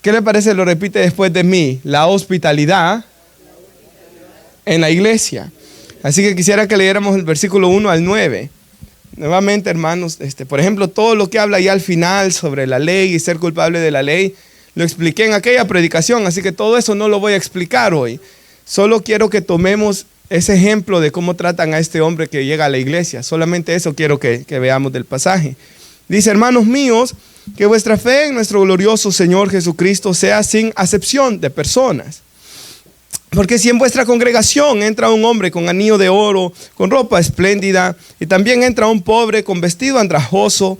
¿Qué le parece? Lo repite después de mí. La hospitalidad en la iglesia. Así que quisiera que leyéramos el versículo 1 al 9. Nuevamente, hermanos, por ejemplo, todo lo que habla ya al final sobre la ley y ser culpable de la ley, lo expliqué en aquella predicación, así que todo eso no lo voy a explicar hoy. Solo quiero que tomemos ese ejemplo de cómo tratan a este hombre que llega a la iglesia. Solamente eso quiero que veamos del pasaje. Dice: hermanos míos, que vuestra fe en nuestro glorioso Señor Jesucristo sea sin acepción de personas. Porque si en vuestra congregación entra un hombre con anillo de oro, con ropa espléndida, y también entra un pobre con vestido andrajoso,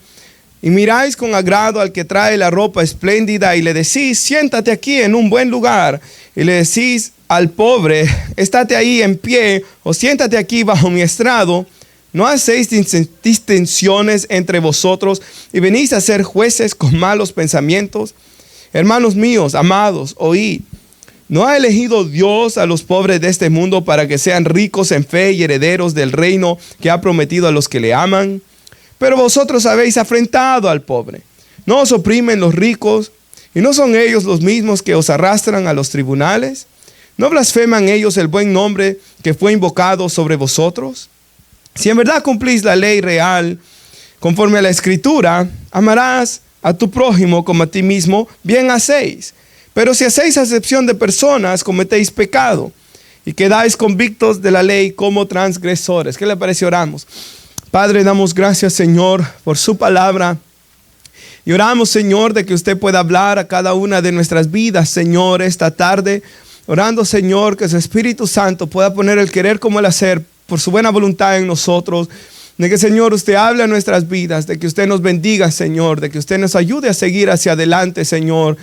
y miráis con agrado al que trae la ropa espléndida y le decís: siéntate aquí en un buen lugar, y le decís al pobre: estate ahí en pie, o siéntate aquí bajo mi estrado, ¿no hacéis distinciones entre vosotros y venís a ser jueces con malos pensamientos? Hermanos míos, amados, oíd. ¿No ha elegido Dios a los pobres de este mundo para que sean ricos en fe y herederos del reino que ha prometido a los que le aman? Pero vosotros habéis afrentado al pobre. ¿No os oprimen los ricos? ¿Y no son ellos los mismos que os arrastran a los tribunales? ¿No blasfeman ellos el buen nombre que fue invocado sobre vosotros? Si en verdad cumplís la ley real, conforme a la Escritura, amarás a tu prójimo como a ti mismo, bien hacéis. Pero si hacéis acepción de personas, cometéis pecado y quedáis convictos de la ley como transgresores. ¿Qué le parece? Oramos. Padre, damos gracias, Señor, por su palabra. Y oramos, Señor, de que usted pueda hablar a cada una de nuestras vidas, Señor, esta tarde. Orando, Señor, que su Espíritu Santo pueda poner el querer como el hacer por su buena voluntad en nosotros. De que, Señor, usted hable a nuestras vidas, de que usted nos bendiga, Señor, de que usted nos ayude a seguir hacia adelante, Señor,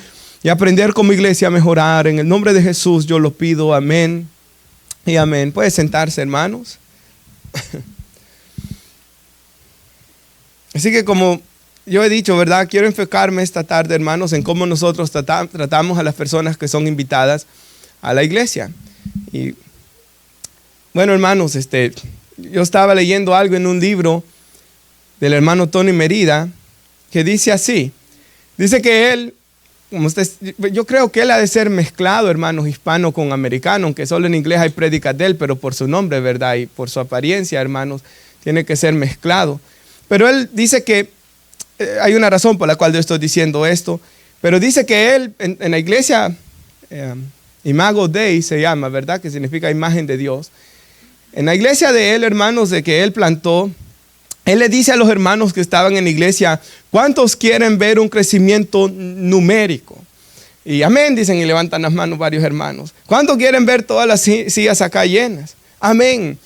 y aprender como iglesia a mejorar. En el nombre de Jesús yo lo pido. Amén y amén. Puede sentarse, hermanos. Así que, como yo he dicho, ¿verdad? Quiero enfocarme esta tarde, hermanos, en cómo nosotros tratamos a las personas que son invitadas a la iglesia. Y bueno, hermanos, yo estaba leyendo algo en un libro del hermano Tony Merida que dice así. Dice que él, yo creo que él ha de ser mezclado, hermanos, hispano con americano, aunque solo en inglés hay prédicas de él, pero por su nombre, ¿verdad? Y por su apariencia, hermanos, tiene que ser mezclado. Pero él dice que hay una razón por la cual yo estoy diciendo esto, pero dice que él en la iglesia, Imago Dei se llama, ¿verdad? Que significa imagen de Dios. En la iglesia de él, hermanos, de que él plantó, él le dice a los hermanos que estaban en la iglesia: ¿cuántos quieren ver un crecimiento numérico? Y amén, dicen, y levantan las manos varios hermanos. ¿Cuántos quieren ver todas las sillas acá llenas? Amén.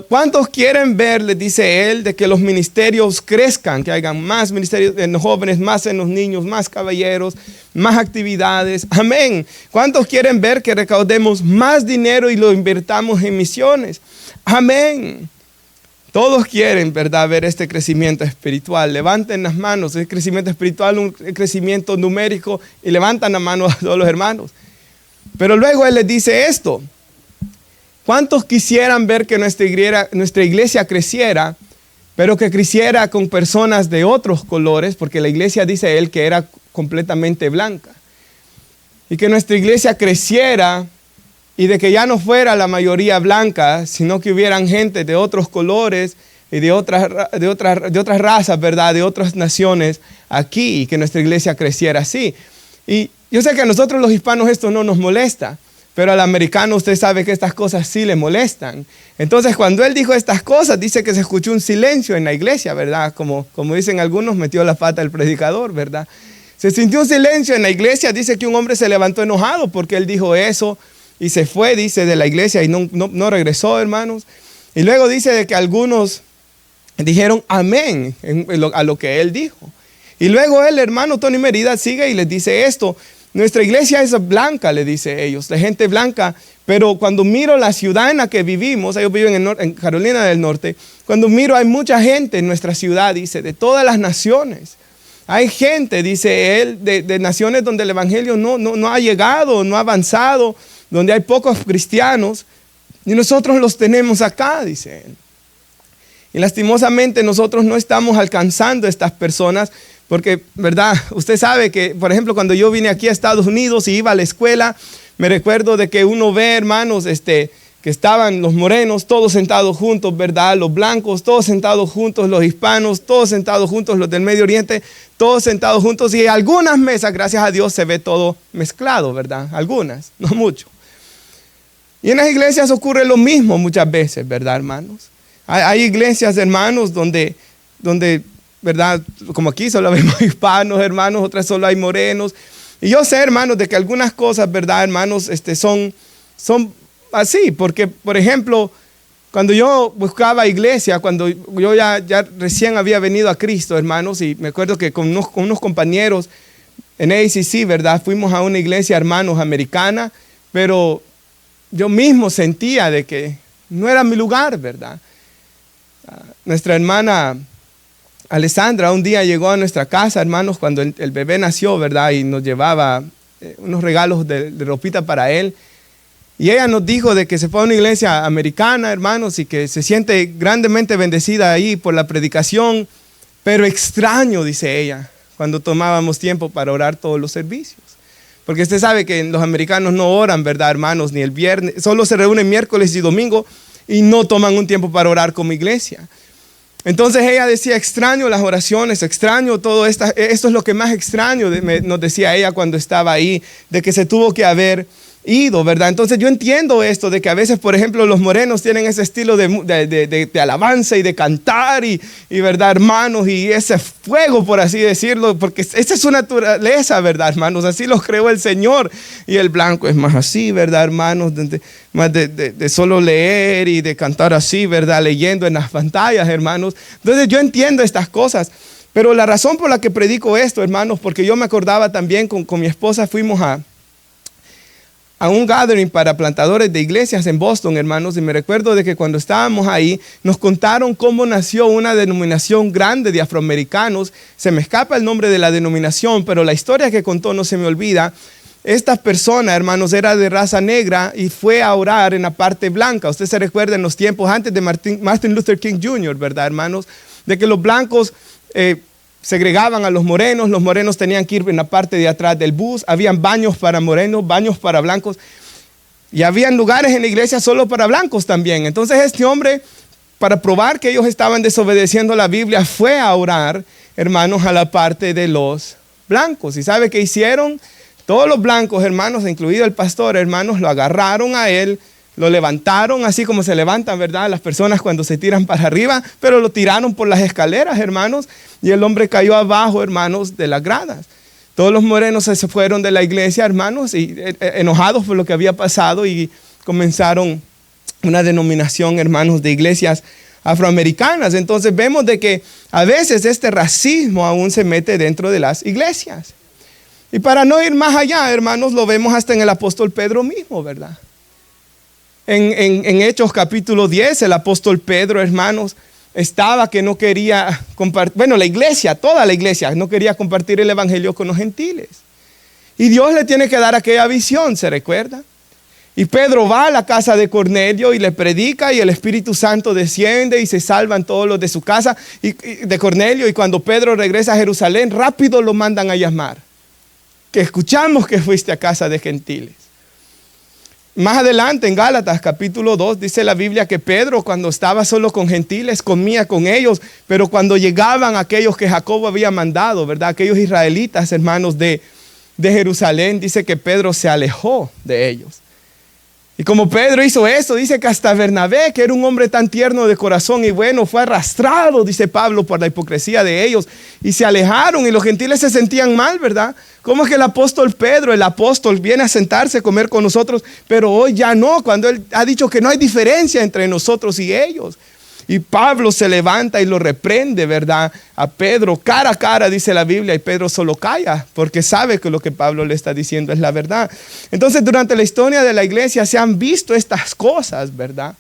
¿Cuántos quieren ver, les dice él, de que los ministerios crezcan, que hayan más ministerios en los jóvenes, más en los niños, más caballeros, más actividades? Amén. ¿Cuántos quieren ver que recaudemos más dinero y lo invirtamos en misiones? Amén. Todos quieren, ¿verdad?, ver este crecimiento espiritual. Levanten las manos, el crecimiento espiritual, un crecimiento numérico, y levantan la mano a todos los hermanos. Pero luego él les dice esto: ¿cuántos quisieran ver que nuestra iglesia creciera, pero que creciera con personas de otros colores? Porque la iglesia, dice él, que era completamente blanca. Y que nuestra iglesia creciera y de que ya no fuera la mayoría blanca, sino que hubieran gente de otros colores y de otras razas, ¿verdad? De otras naciones aquí, y que nuestra iglesia creciera así. Y yo sé que a nosotros los hispanos esto no nos molesta, pero al americano usted sabe que estas cosas sí le molestan. Entonces, cuando él dijo estas cosas, dice que se escuchó un silencio en la iglesia, ¿verdad? Como dicen algunos, metió la pata el predicador, ¿verdad? Se sintió un silencio en la iglesia. Dice que un hombre se levantó enojado porque él dijo eso y se fue, dice, de la iglesia y no regresó, hermanos. Y luego dice de que algunos dijeron amén a lo que él dijo. Y luego el hermano Tony Merida sigue y les dice esto: nuestra iglesia es blanca, le dice ellos, de gente blanca, pero cuando miro la ciudad en la que vivimos, ellos viven en Carolina del Norte, cuando miro hay mucha gente en nuestra ciudad, dice, de todas las naciones. Hay gente, dice él, de naciones donde el evangelio no ha llegado, no ha avanzado, donde hay pocos cristianos, y nosotros los tenemos acá, dice él. Y lastimosamente nosotros no estamos alcanzando a estas personas Porque, ¿verdad? Usted sabe que, por ejemplo, cuando yo vine aquí a Estados Unidos y iba a la escuela, me recuerdo de que uno ve, hermanos, que estaban los morenos todos sentados juntos, ¿verdad? Los blancos todos sentados juntos, los hispanos todos sentados juntos, los del Medio Oriente todos sentados juntos. Y algunas mesas, gracias a Dios, se ve todo mezclado, ¿verdad? Algunas, no mucho. Y en las iglesias ocurre lo mismo muchas veces, ¿verdad, hermanos? Hay iglesias, hermanos, donde, ¿verdad? Como aquí solo vemos hispanos, hermanos, otras solo hay morenos. Y yo sé, hermanos, de que algunas cosas, ¿verdad, hermanos? Son así, porque, por ejemplo, cuando yo buscaba iglesia, cuando yo ya recién había venido a Cristo, hermanos, y me acuerdo que con unos compañeros en ACC, ¿verdad? Fuimos a una iglesia, hermanos, americana, pero yo mismo sentía de que no era mi lugar, ¿verdad? Nuestra hermana Alessandra un día llegó a nuestra casa, hermanos, cuando el bebé nació, ¿verdad? Y nos llevaba unos regalos de ropita para él. Y ella nos dijo de que se fue a una iglesia americana, hermanos, y que se siente grandemente bendecida ahí por la predicación, pero extraño, dice ella, cuando tomábamos tiempo para orar todos los servicios. Porque usted sabe que los americanos no oran, ¿verdad, hermanos? Ni el viernes, solo se reúnen miércoles y domingo y no toman un tiempo para orar como iglesia. Entonces ella decía, extraño las oraciones, extraño todo esto es lo que más extraño, nos decía ella cuando estaba ahí, de que se tuvo que haber ido, ¿verdad? Entonces yo entiendo esto de que a veces, por ejemplo, los morenos tienen ese estilo de alabanza y de cantar y ¿verdad, hermanos? Y ese fuego, por así decirlo, porque esa es su naturaleza, ¿verdad, hermanos? Así los creó el Señor. Y el blanco es más así, ¿verdad, hermanos? Más de solo leer y de cantar así, ¿verdad? Leyendo en las pantallas, hermanos. Entonces yo entiendo estas cosas. Pero la razón por la que predico esto, hermanos, porque yo me acordaba también con mi esposa, fuimos a un gathering para plantadores de iglesias en Boston, hermanos, y me recuerdo de que cuando estábamos ahí, nos contaron cómo nació una denominación grande de afroamericanos. Se me escapa el nombre de la denominación, pero la historia que contó no se me olvida. Esta persona, hermanos, era de raza negra y fue a orar en la parte blanca. Usted se recuerda en los tiempos antes de Martin Luther King Jr., ¿verdad, hermanos? De que los blancos segregaban a los morenos tenían que ir en la parte de atrás del bus, habían baños para morenos, baños para blancos, y habían lugares en la iglesia solo para blancos también. Entonces este hombre, para probar que ellos estaban desobedeciendo la Biblia, fue a orar, hermanos, a la parte de los blancos. ¿Y sabe qué hicieron? Todos los blancos, hermanos, incluido el pastor, hermanos, lo agarraron a él, lo levantaron así como se levantan, ¿verdad? Las personas cuando se tiran para arriba, pero lo tiraron por las escaleras, hermanos, y el hombre cayó abajo, hermanos, de las gradas. Todos los morenos se fueron de la iglesia, hermanos, y enojados por lo que había pasado, y comenzaron una denominación, hermanos, de iglesias afroamericanas. Entonces vemos de que a veces este racismo aún se mete dentro de las iglesias. Y para no ir más allá, hermanos, lo vemos hasta en el apóstol Pedro mismo, ¿verdad? En Hechos capítulo 10, el apóstol Pedro, hermanos, estaba que no quería compartir, bueno, la iglesia, toda la iglesia, no quería compartir el evangelio con los gentiles. Y Dios le tiene que dar aquella visión, ¿se recuerda? Y Pedro va a la casa de Cornelio y le predica y el Espíritu Santo desciende y se salvan todos los de su casa y de Cornelio. Y cuando Pedro regresa a Jerusalén, rápido lo mandan a llamar. Que escuchamos que fuiste a casa de gentiles. Más adelante en Gálatas capítulo 2 dice la Biblia que Pedro cuando estaba solo con gentiles comía con ellos, pero cuando llegaban aquellos que Jacobo había mandado, ¿verdad? Aquellos israelitas, hermanos de Jerusalén, dice que Pedro se alejó de ellos. Y como Pedro hizo eso, dice que hasta Bernabé, que era un hombre tan tierno de corazón y bueno, fue arrastrado, dice Pablo, por la hipocresía de ellos. Y se alejaron y los gentiles se sentían mal, ¿verdad? ¿Cómo es que el apóstol Pedro, el apóstol, viene a sentarse a comer con nosotros, pero hoy ya no, cuando él ha dicho que no hay diferencia entre nosotros y ellos? Y Pablo se levanta y lo reprende, ¿verdad? A Pedro, cara a cara, dice la Biblia, y Pedro solo calla, porque sabe que lo que Pablo le está diciendo es la verdad. Entonces, durante la historia de la iglesia se han visto estas cosas, ¿verdad?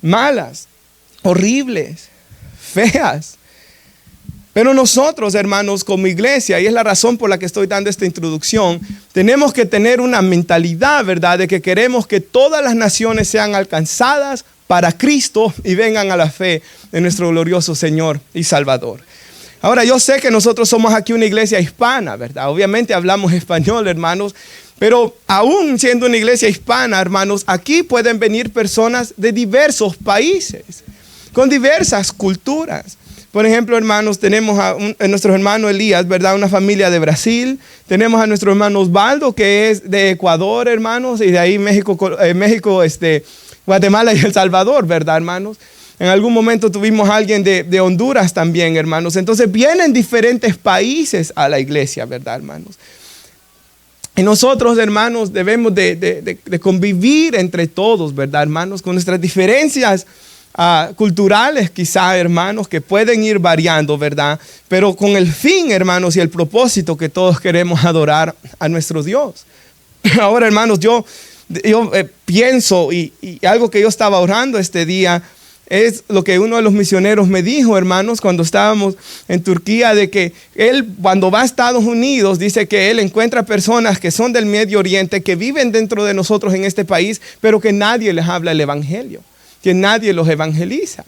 Malas, horribles, feas. Pero nosotros, hermanos, como iglesia, y es la razón por la que estoy dando esta introducción, tenemos que tener una mentalidad, ¿verdad?, de que queremos que todas las naciones sean alcanzadas para Cristo y vengan a la fe de nuestro glorioso Señor y Salvador. Ahora, yo sé que nosotros somos aquí una iglesia hispana, ¿verdad? Obviamente hablamos español, hermanos, pero aún siendo una iglesia hispana, hermanos, aquí pueden venir personas de diversos países, con diversas culturas. Por ejemplo, hermanos, tenemos a nuestro hermano Elías, ¿verdad? Una familia de Brasil. Tenemos a nuestro hermano Osvaldo, que es de Ecuador, hermanos, y de ahí México, Guatemala y El Salvador, ¿verdad, hermanos? En algún momento tuvimos a alguien de Honduras también, hermanos. Entonces vienen diferentes países a la iglesia, ¿verdad, hermanos? Y nosotros, hermanos, debemos de convivir entre todos, ¿verdad, hermanos? Con nuestras diferencias culturales quizá, hermanos, que pueden ir variando, ¿verdad? Pero con el fin, hermanos, y el propósito que todos queremos adorar a nuestro Dios. Ahora, hermanos, yo pienso y algo que yo estaba orando este día es lo que uno de los misioneros me dijo, hermanos, cuando estábamos en Turquía, de que él cuando va a Estados Unidos dice que él encuentra personas que son del Medio Oriente, que viven dentro de nosotros en este país, pero que nadie les habla el evangelio, que nadie los evangeliza.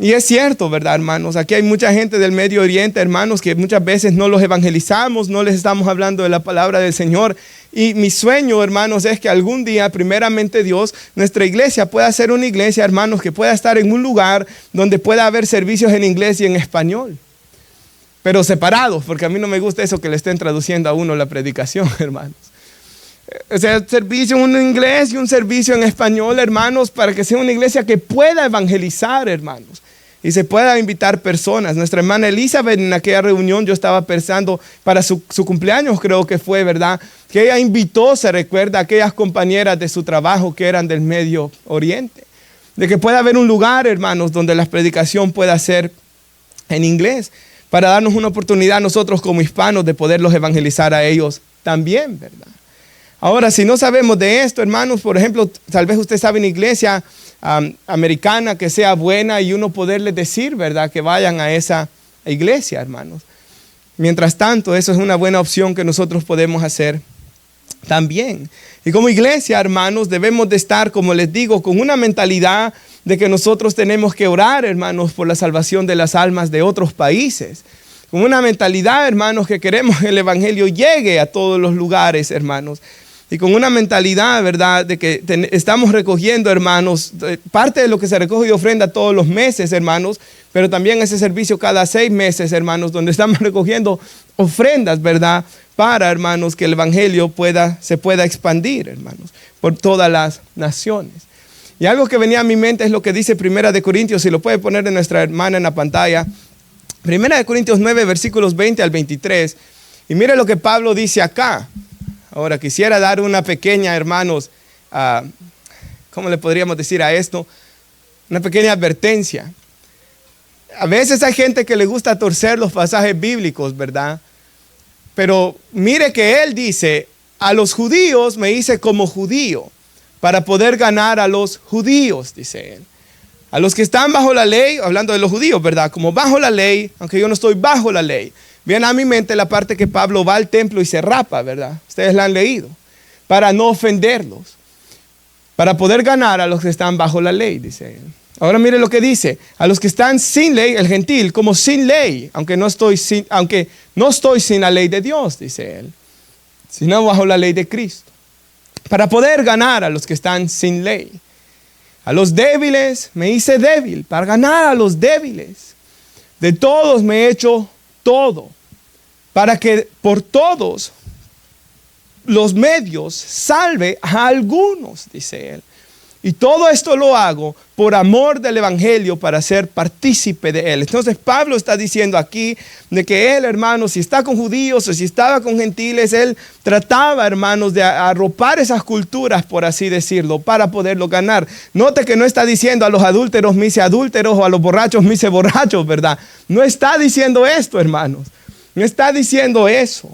Y es cierto, ¿verdad, hermanos? Aquí hay mucha gente del Medio Oriente, hermanos, que muchas veces no los evangelizamos, no les estamos hablando de la palabra del Señor. Y mi sueño, hermanos, es que algún día, primeramente Dios, nuestra iglesia pueda ser una iglesia, hermanos, que pueda estar en un lugar donde pueda haber servicios en inglés y en español. Pero separados, porque a mí no me gusta eso que le estén traduciendo a uno la predicación, hermanos. O sea, servicio en inglés y un servicio en español, hermanos, para que sea una iglesia que pueda evangelizar, hermanos, y se pueda invitar personas. Nuestra hermana Elizabeth, en aquella reunión, yo estaba pensando para su cumpleaños, creo que fue, ¿verdad? Que ella invitó, se recuerda, a aquellas compañeras de su trabajo que eran del Medio Oriente. De que pueda haber un lugar, hermanos, donde la predicación pueda ser en inglés, para darnos una oportunidad nosotros como hispanos de poderlos evangelizar a ellos también, ¿verdad? Ahora, si no sabemos de esto, hermanos, por ejemplo, tal vez usted sabe una iglesia americana que sea buena y uno poderles decir, ¿verdad?, que vayan a esa iglesia, hermanos. Mientras tanto, eso es una buena opción que nosotros podemos hacer también. Y como iglesia, hermanos, debemos de estar, como les digo, con una mentalidad de que nosotros tenemos que orar, hermanos, por la salvación de las almas de otros países. Con una mentalidad, hermanos, que queremos que el evangelio llegue a todos los lugares, hermanos. Y con una mentalidad, ¿verdad?, de que estamos recogiendo, hermanos, parte de lo que se recoge de ofrenda todos los meses, hermanos, pero también ese servicio cada 6 meses, hermanos, donde estamos recogiendo ofrendas, ¿verdad?, para, hermanos, que el evangelio se pueda expandir, hermanos, por todas las naciones. Y algo que venía a mi mente es lo que dice 1 Corintios, si lo puede poner de nuestra hermana en la pantalla. 1 Corintios 9, versículos 20 al 23. Y mire lo que Pablo dice acá. Ahora, quisiera dar una pequeña, hermanos, ¿cómo le podríamos decir a esto? Una pequeña advertencia. A veces hay gente que le gusta torcer los pasajes bíblicos, ¿verdad? Pero mire que él dice, a los judíos me hice como judío, para poder ganar a los judíos, dice él. A los que están bajo la ley, hablando de los judíos, ¿verdad? Como bajo la ley, aunque yo no estoy bajo la ley. Viene a mi mente la parte que Pablo va al templo y se rapa, ¿verdad? Ustedes la han leído. Para no ofenderlos. Para poder ganar a los que están bajo la ley, dice él. Ahora mire lo que dice. A los que están sin ley, el gentil, como sin ley, aunque no estoy sin la ley de Dios, dice él. Sino bajo la ley de Cristo. Para poder ganar a los que están sin ley. A los débiles me hice débil, para ganar a los débiles. De todos me he hecho todo, para que por todos los medios salve a algunos, dice él. Y todo esto lo hago por amor del evangelio, para ser partícipe de él. Entonces Pablo está diciendo aquí de que él, hermanos, si está con judíos o si estaba con gentiles, él trataba, hermanos, de arropar esas culturas, por así decirlo, para poderlo ganar. Note que no está diciendo a los adúlteros me hice adúlteros o a los borrachos me hice borrachos, ¿verdad? No está diciendo esto, hermanos. No está diciendo eso.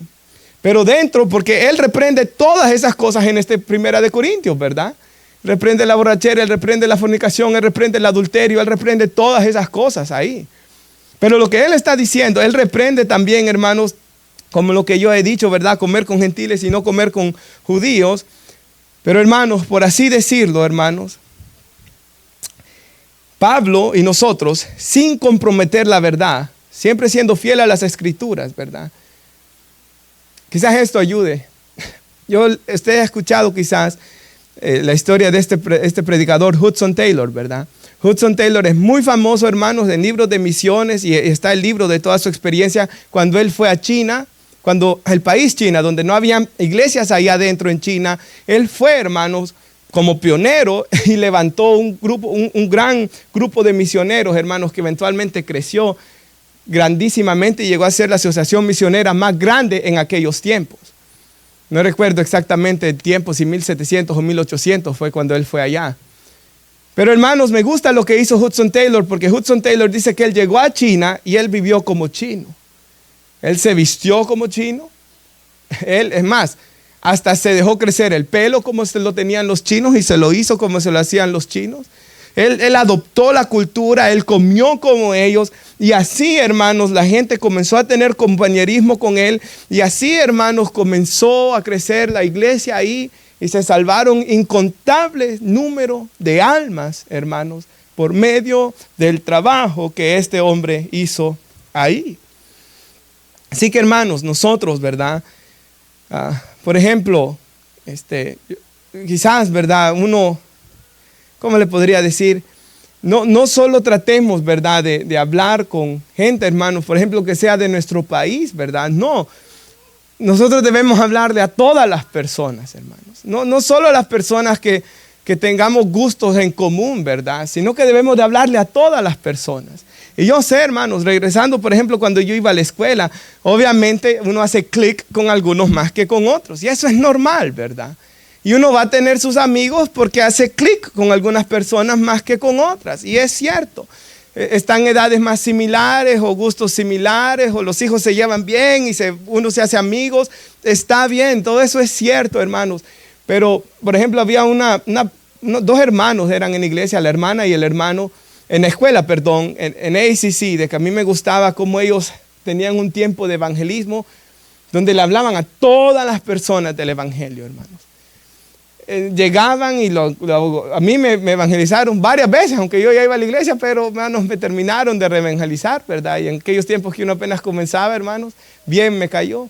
Pero dentro, porque él reprende todas esas cosas en 1 Corintios, ¿verdad? Reprende la borrachera, él reprende la fornicación, él reprende el adulterio, él reprende todas esas cosas ahí. Pero lo que él está diciendo, él reprende también, hermanos, como lo que yo he dicho, ¿verdad? Comer con gentiles y no comer con judíos. Pero hermanos, por así decirlo, hermanos, Pablo y nosotros, sin comprometer la verdad, siempre siendo fiel a las escrituras, ¿verdad? Quizás esto ayude. Usted ha escuchado quizás la historia de este predicador Hudson Taylor, ¿verdad? Hudson Taylor es muy famoso, hermanos, en libros de misiones, y está el libro de toda su experiencia cuando él fue a China, cuando el país China, donde no había iglesias ahí adentro en China, él fue, hermanos, como pionero y levantó un gran grupo de misioneros, hermanos, que eventualmente creció grandísimamente y llegó a ser la asociación misionera más grande en aquellos tiempos. No recuerdo exactamente el tiempo, si 1700 o 1800 fue cuando él fue allá. Pero hermanos, me gusta lo que hizo Hudson Taylor, porque Hudson Taylor dice que él llegó a China y él vivió como chino. Él se vistió como chino. Es más, hasta se dejó crecer el pelo como se lo tenían los chinos y se lo hizo como se lo hacían los chinos. Él adoptó la cultura, él comió como ellos, y así, hermanos, la gente comenzó a tener compañerismo con él, y así, hermanos, comenzó a crecer la iglesia ahí, y se salvaron incontables número de almas, hermanos, por medio del trabajo que este hombre hizo ahí. Así que, hermanos, nosotros, ¿verdad? Por ejemplo, quizás, ¿verdad? Uno, ¿cómo le podría decir? No solo tratemos, ¿verdad? De hablar con gente, hermanos, por ejemplo, que sea de nuestro país, ¿verdad? No. Nosotros debemos hablarle a todas las personas, hermanos. No solo a las personas que tengamos gustos en común, ¿verdad? Sino que debemos de hablarle a todas las personas. Y yo sé, hermanos, regresando, por ejemplo, cuando yo iba a la escuela, obviamente uno hace clic con algunos más que con otros. Y eso es normal, ¿verdad? Y uno va a tener sus amigos porque hace clic con algunas personas más que con otras. Y es cierto. Están en edades más similares o gustos similares o los hijos se llevan bien y uno se hace amigos. Está bien, todo eso es cierto, hermanos. Pero, por ejemplo, había dos hermanos eran en la iglesia, la hermana y el hermano, en la escuela, perdón, en ACC, de que a mí me gustaba cómo ellos tenían un tiempo de evangelismo donde le hablaban a todas las personas del evangelio, hermanos. Llegaban y a mí me evangelizaron varias veces, aunque yo ya iba a la iglesia, pero hermanos, me terminaron de reevangelizar, ¿verdad? Y en aquellos tiempos que uno apenas comenzaba, hermanos, bien me cayó.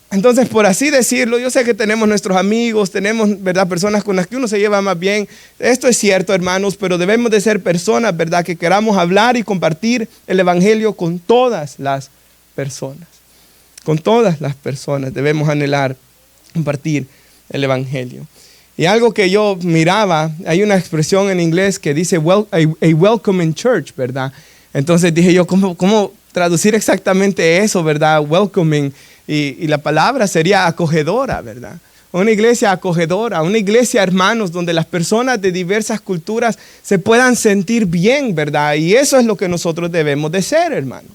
Entonces, por así decirlo, yo sé que tenemos nuestros amigos, tenemos, ¿verdad?, personas con las que uno se lleva más bien. Esto es cierto, hermanos, pero debemos de ser personas, ¿verdad?, que queramos hablar y compartir el evangelio con todas las personas. Con todas las personas debemos anhelar compartir el evangelio. Y algo que yo miraba, hay una expresión en inglés que dice a welcoming church, ¿verdad? Entonces dije yo, ¿cómo traducir exactamente eso, ¿verdad? Welcoming. Y la palabra sería acogedora, ¿verdad? Una iglesia acogedora, una iglesia, hermanos, donde las personas de diversas culturas se puedan sentir bien, ¿verdad? Y eso es lo que nosotros debemos de ser, hermanos.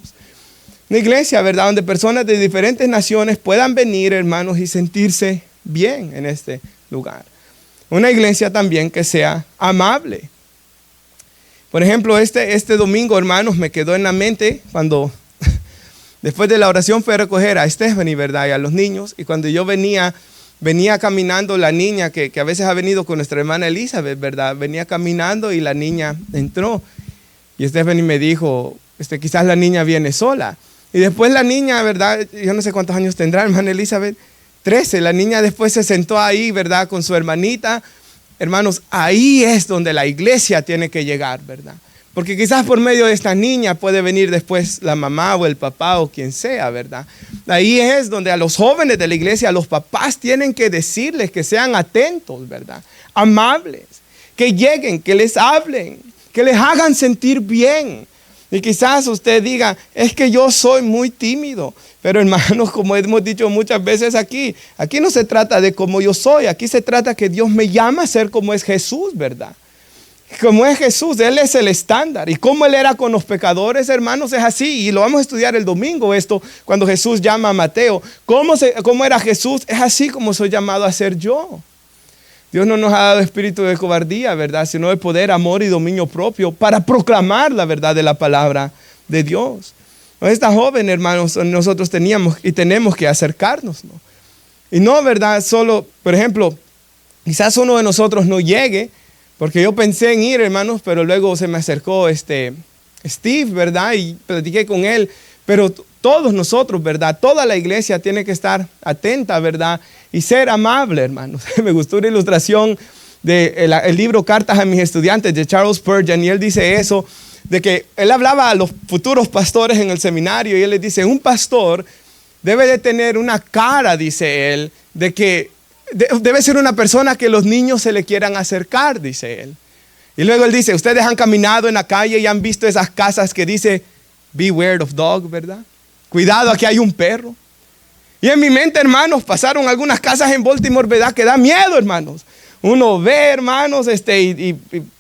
Una iglesia, ¿verdad?, donde personas de diferentes naciones puedan venir, hermanos, y sentirse bien en este lugar. Una iglesia también que sea amable. Por ejemplo, este domingo, hermanos, me quedó en la mente cuando después de la oración fui a recoger a Stephanie, ¿verdad?, y a los niños. Y cuando yo venía caminando la niña que a veces ha venido con nuestra hermana Elizabeth, ¿verdad? Venía caminando y la niña entró. Y Stephanie me dijo, quizás la niña viene sola. Y después la niña, ¿verdad? Yo no sé cuántos años tendrá, hermana Elizabeth. 13, la niña después se sentó ahí, ¿verdad?, con su hermanita. Hermanos, ahí es donde la iglesia tiene que llegar, ¿verdad? Porque quizás por medio de esta niña puede venir después la mamá o el papá o quien sea, ¿verdad? Ahí es donde a los jóvenes de la iglesia, a los papás tienen que decirles que sean atentos, ¿verdad? Amables, que lleguen, que les hablen, que les hagan sentir bien. Y quizás usted diga, es que yo soy muy tímido. Pero hermanos, como hemos dicho muchas veces aquí no se trata de cómo yo soy. Aquí se trata que Dios me llama a ser como es Jesús, ¿verdad? Como es Jesús, Él es el estándar. Y como Él era con los pecadores, hermanos, es así. Y lo vamos a estudiar el domingo esto, cuando Jesús llama a Mateo. ¿Cómo era Jesús? Es así como soy llamado a ser yo. Dios no nos ha dado espíritu de cobardía, ¿verdad?, sino de poder, amor y dominio propio para proclamar la verdad de la palabra de Dios. Esta joven, hermanos, nosotros teníamos y tenemos que acercarnos, ¿no? Y no, ¿verdad?, solo, por ejemplo, quizás uno de nosotros no llegue, porque yo pensé en ir, hermanos, pero luego se me acercó Steve, ¿verdad?, y platiqué con él. Pero todos nosotros, ¿verdad? Toda la iglesia tiene que estar atenta, ¿verdad? Y ser amable, hermanos. Me gustó una ilustración del libro Cartas a mis estudiantes de Charles Spurgeon, y él dice eso, de que él hablaba a los futuros pastores en el seminario, y él les dice, un pastor debe de tener una cara, dice él, de que debe ser una persona que los niños se le quieran acercar, dice él. Y luego él dice, ustedes han caminado en la calle y han visto esas casas que dice, beware of dog, ¿verdad? Cuidado, aquí hay un perro. Y en mi mente, hermanos, pasaron algunas casas en Baltimore, ¿verdad? Que da miedo, hermanos. Uno ve, hermanos, y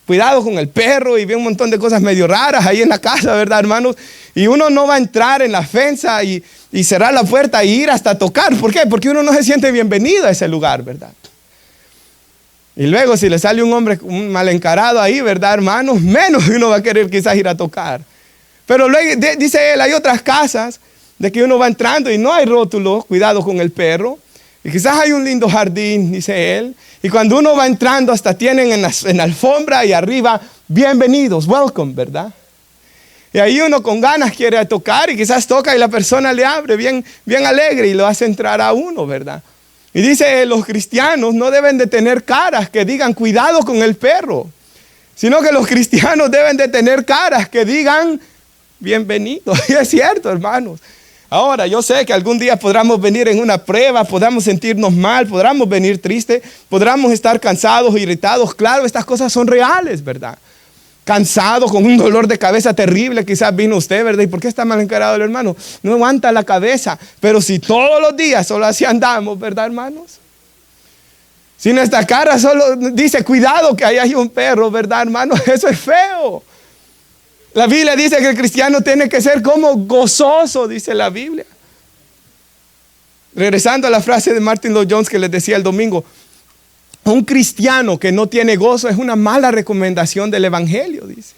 cuidado con el perro, y ve un montón de cosas medio raras ahí en la casa, ¿verdad, hermanos? Y uno no va a entrar en la fensa y cerrar la puerta e ir hasta tocar. ¿Por qué? Porque uno no se siente bienvenido a ese lugar, ¿verdad? Y luego si le sale un hombre mal encarado ahí, ¿verdad, hermanos? Menos uno va a querer quizás ir a tocar. Pero luego, dice él, hay otras casas de que uno va entrando y no hay rótulo, cuidado con el perro. Y quizás hay un lindo jardín, dice él. Y cuando uno va entrando, hasta tienen en la alfombra y arriba, bienvenidos, welcome, ¿verdad? Y ahí uno con ganas quiere tocar y quizás toca y la persona le abre bien, bien alegre y lo hace entrar a uno, ¿verdad? Y dice, los cristianos no deben de tener caras que digan cuidado con el perro, sino que los cristianos deben de tener caras que digan bienvenido. Y es cierto, hermanos. Ahora, yo sé que algún día podremos venir en una prueba, podamos sentirnos mal, podremos venir tristes, podremos estar cansados, irritados. Claro, estas cosas son reales, ¿verdad? Cansado, con un dolor de cabeza terrible, quizás vino usted, ¿verdad? ¿Y por qué está mal encarado el hermano? No aguanta la cabeza. Pero si todos los días solo así andamos, ¿verdad, hermanos? Si nuestra cara solo dice, cuidado que ahí hay un perro, ¿verdad, hermanos? Eso es feo. La Biblia dice que el cristiano tiene que ser como gozoso, dice la Biblia. Regresando a la frase de Martin Lloyd Jones que les decía el domingo, un cristiano que no tiene gozo es una mala recomendación del evangelio, dice.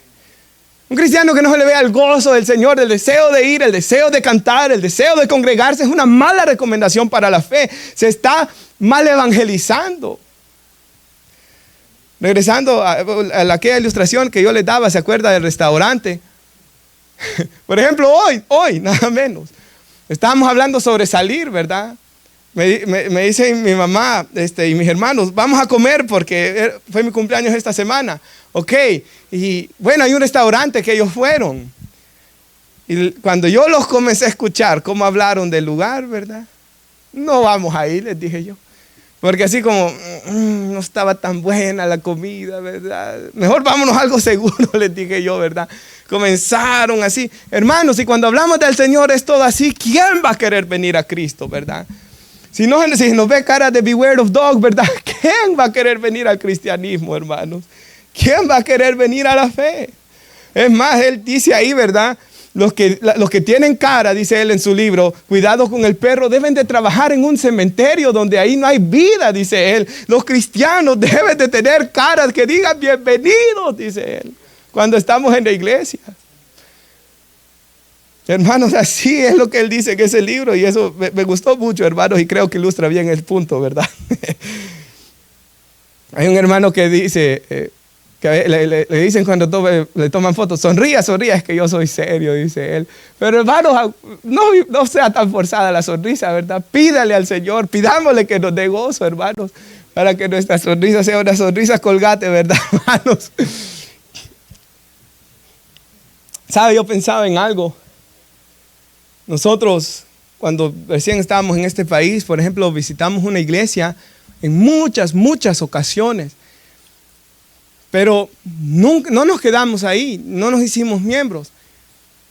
Un cristiano que no se le vea el gozo del Señor, el deseo de ir, el deseo de cantar, el deseo de congregarse, es una mala recomendación para la fe. Se está mal evangelizando. Regresando a aquella ilustración que yo les daba, ¿se acuerda del restaurante? Por ejemplo, hoy, nada menos. Estábamos hablando sobre salir, ¿verdad? Me dice mi mamá y mis hermanos, vamos a comer porque fue mi cumpleaños esta semana. Ok, y bueno, hay un restaurante que ellos fueron. Y cuando yo los comencé a escuchar cómo hablaron del lugar, ¿verdad? No vamos a ir, les dije yo. Porque así como no estaba tan buena la comida, ¿verdad? Mejor vámonos a algo seguro, les dije yo, ¿verdad? Comenzaron así. Hermanos, y cuando hablamos del Señor es todo así, ¿quién va a querer venir a Cristo, verdad? Si nos ve cara de beware of dog, ¿verdad? ¿Quién va a querer venir al cristianismo, hermanos? ¿Quién va a querer venir a la fe? Es más, él dice ahí, ¿verdad? Los que tienen cara, dice él en su libro, cuidado con el perro, deben de trabajar en un cementerio donde ahí no hay vida, dice él. Los cristianos deben de tener caras que digan bienvenidos, dice él, cuando estamos en la iglesia. Hermanos, así es lo que él dice en ese libro, y eso me gustó mucho, hermanos, y creo que ilustra bien el punto, ¿verdad? Hay un hermano que dice, que le dicen cuando le toman fotos, sonría, es que yo soy serio, dice él. Pero hermanos, no sea tan forzada la sonrisa, ¿verdad? Pídale al Señor, pidámosle que nos dé gozo, hermanos, para que nuestra sonrisa sea una sonrisa colgate, ¿verdad, hermanos? ¿Sabe? Yo pensaba en algo. Nosotros, cuando recién estábamos en este país, por ejemplo, visitamos una iglesia en muchas ocasiones. Pero no nos quedamos ahí, no nos hicimos miembros.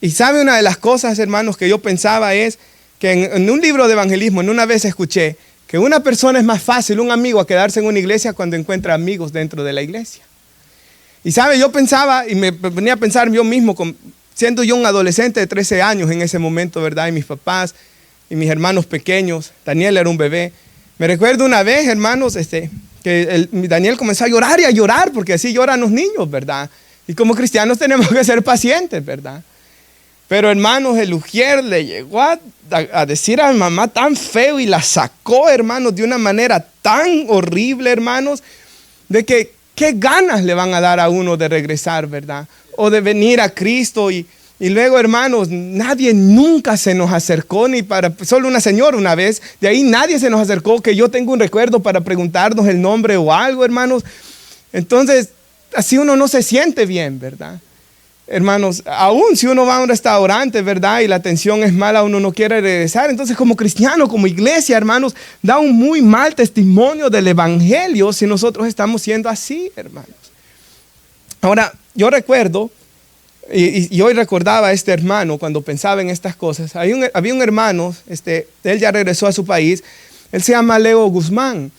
Y sabe, una de las cosas, hermanos, que yo pensaba es que en un libro de evangelismo, en una vez escuché que una persona es más fácil, un amigo, a quedarse en una iglesia cuando encuentra amigos dentro de la iglesia. Y sabe, yo pensaba, y me venía a pensar yo mismo, siendo yo un adolescente de 13 años en ese momento, ¿verdad? Y mis papás y mis hermanos pequeños, Daniel era un bebé. Me recuerdo una vez, hermanos, que Daniel comenzó a llorar, porque así lloran los niños, ¿verdad? Y como cristianos tenemos que ser pacientes, ¿verdad? Pero hermanos, el ujier le llegó a decir a mi mamá tan feo y la sacó, hermanos, de una manera tan horrible, hermanos, de que qué ganas le van a dar a uno de regresar, ¿verdad? O de venir a Cristo y Y luego, hermanos, nadie nunca se nos acercó, solo una señora una vez. De ahí nadie se nos acercó que yo tengo un recuerdo para preguntarnos el nombre o algo, hermanos. Entonces, así uno no se siente bien, ¿verdad? Hermanos, aún si uno va a un restaurante, ¿verdad? Y la atención es mala, uno no quiere regresar. Entonces, como cristiano, como iglesia, hermanos, da un muy mal testimonio del evangelio si nosotros estamos siendo así, hermanos. Ahora, yo recuerdo, y hoy recordaba a este hermano cuando pensaba en estas cosas. Había un hermano, él ya regresó a su país, él se llama Leo Guzmán.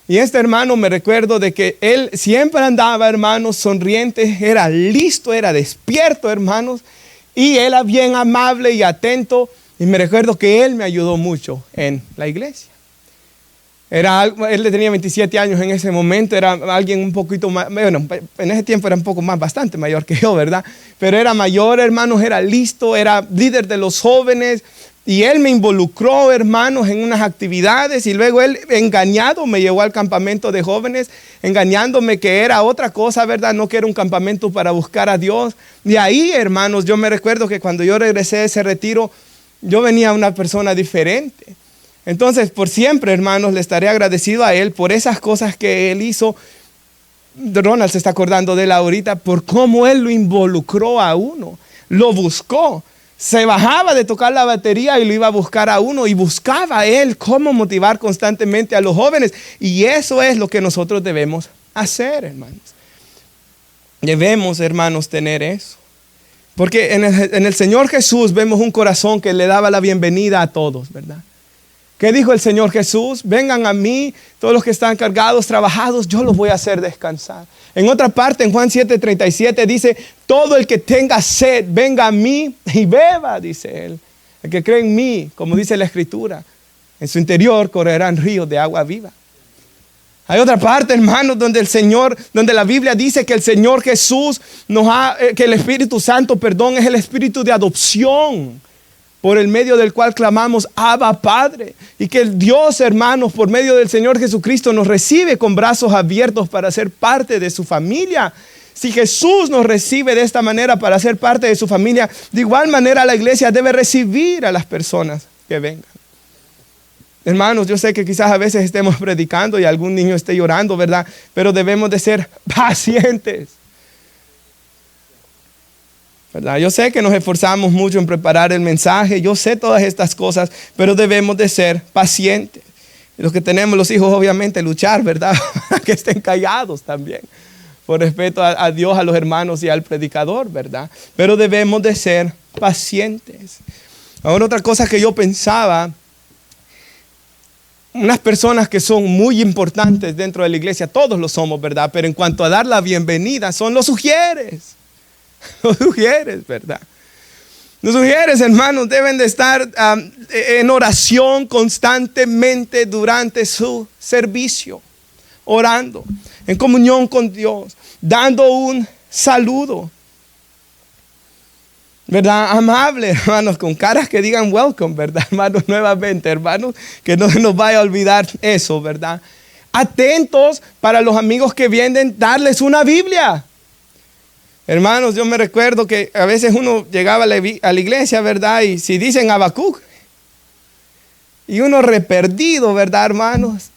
Y este hermano me recuerdo de que él siempre andaba, hermanos, sonriente, era listo, era despierto, hermanos, y él era bien amable y atento. Y me recuerdo que él me ayudó mucho en la iglesia. Él tenía 27 años en ese momento, era alguien un poquito más, bueno, en ese tiempo era un poco más, bastante mayor que yo, ¿verdad? Pero era mayor, hermanos, era listo, era líder de los jóvenes. Y él me involucró, hermanos, en unas actividades, y luego él, engañado, me llevó al campamento de jóvenes, engañándome que era otra cosa, ¿verdad? No que era un campamento para buscar a Dios. Y ahí, hermanos, yo me recuerdo que cuando yo regresé de ese retiro, yo venía una persona diferente. Entonces, por siempre, hermanos, le estaré agradecido a él por esas cosas que él hizo. Ronald se está acordando de él ahorita, por cómo él lo involucró a uno, lo buscó. Se bajaba de tocar la batería y lo iba a buscar a uno, y buscaba él cómo motivar constantemente a los jóvenes. Y eso es lo que nosotros debemos hacer, hermanos. Debemos, hermanos, tener eso. Porque en el Señor Jesús vemos un corazón que le daba la bienvenida a todos, ¿verdad? ¿Qué dijo el Señor Jesús? Vengan a mí, todos los que están cargados, trabajados, yo los voy a hacer descansar. En otra parte, en Juan 7:37 dice, todo el que tenga sed, venga a mí y beba, dice él. El que cree en mí, como dice la Escritura, en su interior correrán ríos de agua viva. Hay otra parte, hermanos, donde la Biblia dice que el Señor Jesús que el Espíritu Santo, es el Espíritu de adopción, por el medio del cual clamamos, Abba, Padre. Y que el Dios, hermanos, por medio del Señor Jesucristo, nos recibe con brazos abiertos para ser parte de su familia. Si Jesús nos recibe de esta manera para ser parte de su familia, de igual manera la iglesia debe recibir a las personas que vengan. Hermanos, yo sé que quizás a veces estemos predicando y algún niño esté llorando, ¿verdad? Pero debemos de ser pacientes, ¿verdad? Yo sé que nos esforzamos mucho en preparar el mensaje, yo sé todas estas cosas, pero debemos de ser pacientes. Y los que tenemos los hijos, obviamente, luchar, ¿verdad? Que estén callados también, por respeto a Dios, a los hermanos y al predicador, ¿verdad? Pero debemos de ser pacientes. Ahora, otra cosa que yo pensaba, unas personas que son muy importantes dentro de la iglesia, todos lo somos, ¿verdad? Pero en cuanto a dar la bienvenida, son los sugieres. Los sugieres, ¿verdad? Los sugieres, hermanos, deben de estar en oración constantemente durante su servicio, orando, en comunión con Dios, dando un saludo, ¿verdad? Amable, hermanos, con caras que digan welcome, ¿verdad? Hermanos, nuevamente, hermanos, que no se nos vaya a olvidar eso, ¿verdad? Atentos para los amigos que vienen, darles una Biblia. Hermanos, yo me recuerdo que a veces uno llegaba a la iglesia, ¿verdad? Y si dicen Habacuc, y uno reperdido, ¿verdad, hermanos?